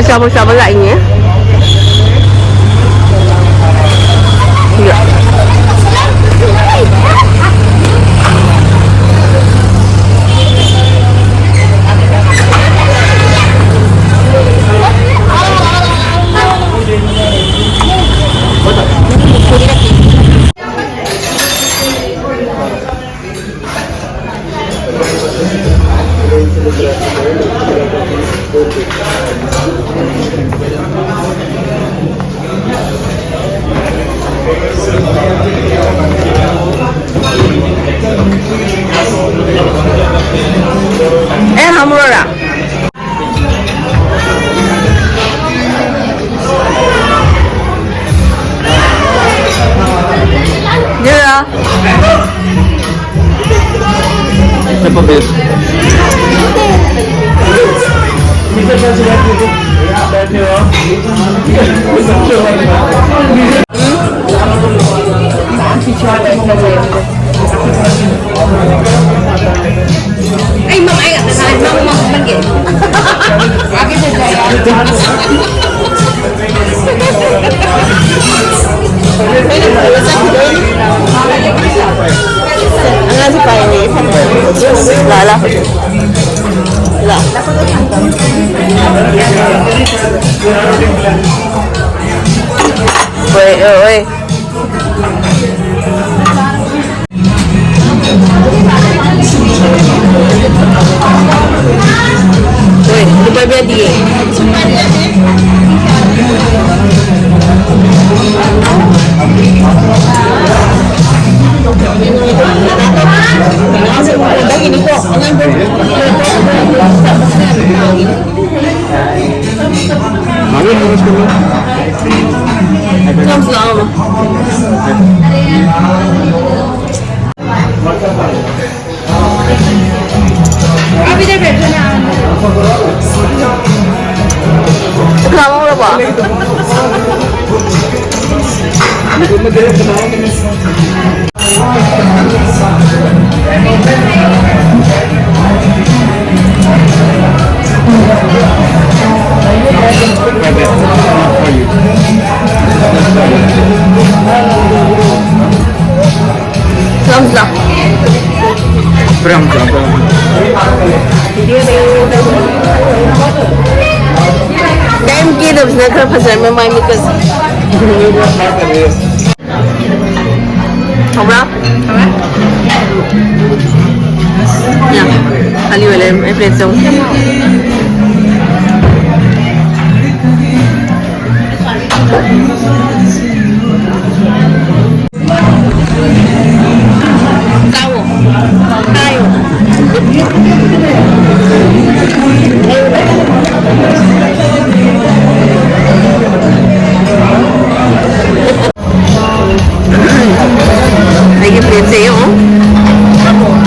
Siapa-siapa lainnya? Ya. Hamburger. Ya. Siapa bes? Bisa kasih lagi tu. Ada ho. Mong ai gặp thằng mong bên kia. Cái gì vậy? Ang nasa pa ini. Lala. La. Oi. Oi, lupa biar dia. Ini kok, Mangin terus dulu. Kamu selama. Abi de बैठना Kamu berapa? Selam. Berang. Kayak mungkin harus nak kerja pasal memang mikir. Apa? Ya, kali boleh, preso. Lagi preso yun.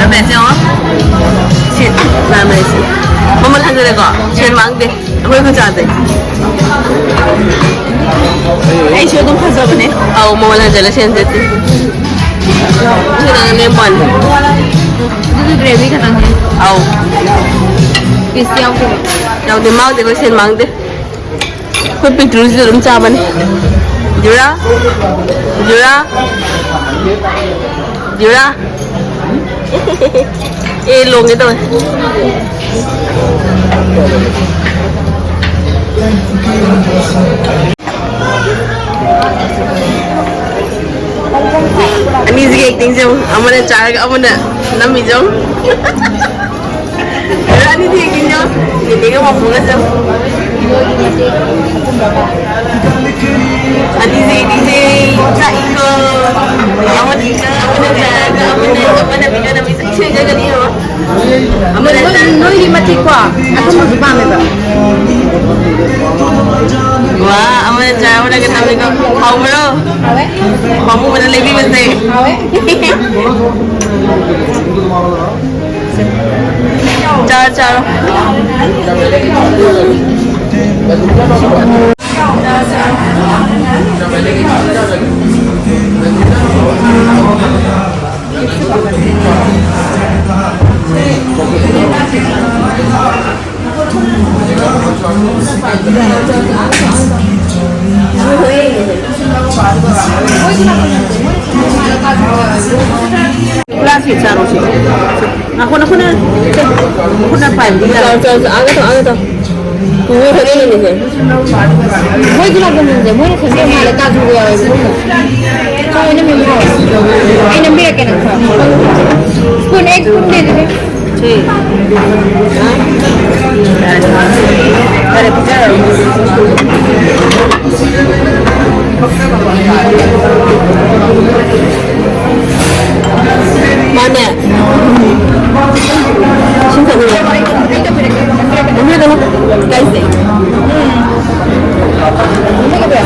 Preso? Shit, nama isi. Mama lagi lagi kok. Shit mang deh. Aku ikut jadi. Eh, shit tu pasal apa ni? Oh, mama lagi jalan shit jadi. Kita ni pun. itu gravy kata ni. Oh, Crispy aku. jauh di mau deh, shit mang deh. Kau pergi terus di rumah caban. Jura? Long itu. Ani sih acting sih, amane cara amane nami jom. Ani sih acting jom, ini kan mau buka sih. Ani sih tak ikut, amane video nami sih jaga dia. Amane Noi di mati kwa. Aku mau pamit ba. wah, amane cara mana kita nami kau kau bro. Kamu mana lebih mesti. Cara. Wala sweet sa Rosie. Ako na. Ako na 5. Aga to. Kuya ko rin niya. Moy ginagawa mo na kasi malaka duwa ay mo. Kaya na mo. Ay nambira ka na. Spoon egg spoon din. Sí. Para picar. Mana? Cinta dulu. Ini dah guys deh.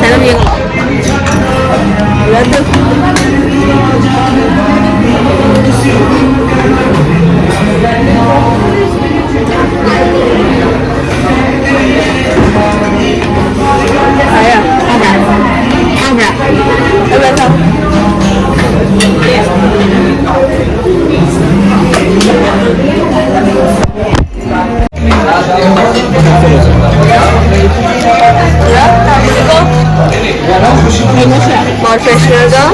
Sana dia. Lihat tuh. Ayah, ada. Betul. More freshener ka?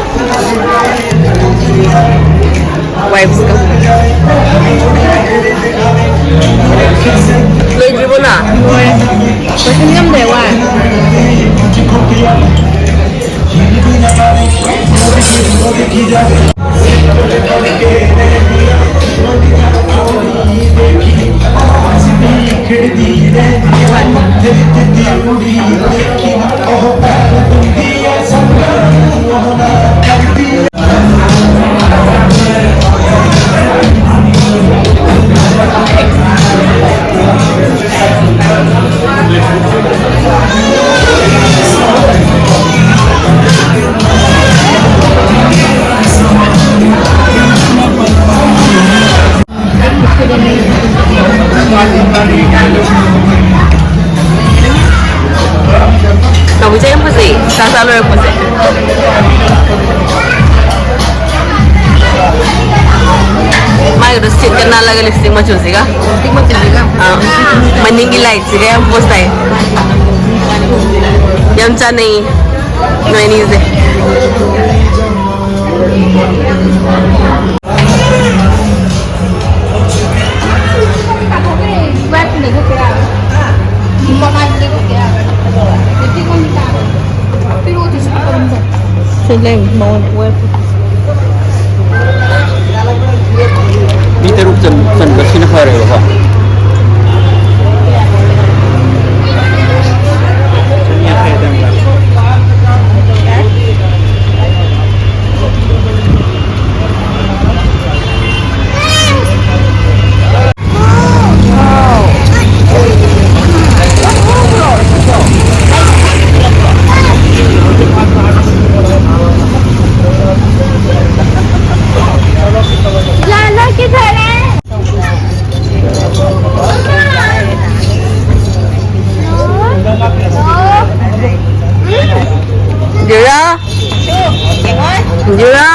Wipes ka? Lady mo na? Kasi ngam dewa. Nah, bisa yang pasti, sasalo yang pasti. Mai udah sit kenal lagi lipstick macam sih kah? Lipstick macam ni kan? Meninggi light sih yang post ay. Yang canai, no ini sih. Buat ni ko kaya. Bukan ni ko kaya. Lipstick ko ni ka. Pero ito sa pamilya. Sila mau buat. Dito rin saan ba sinakareho ha? Lalo kita na. Jira? Jira?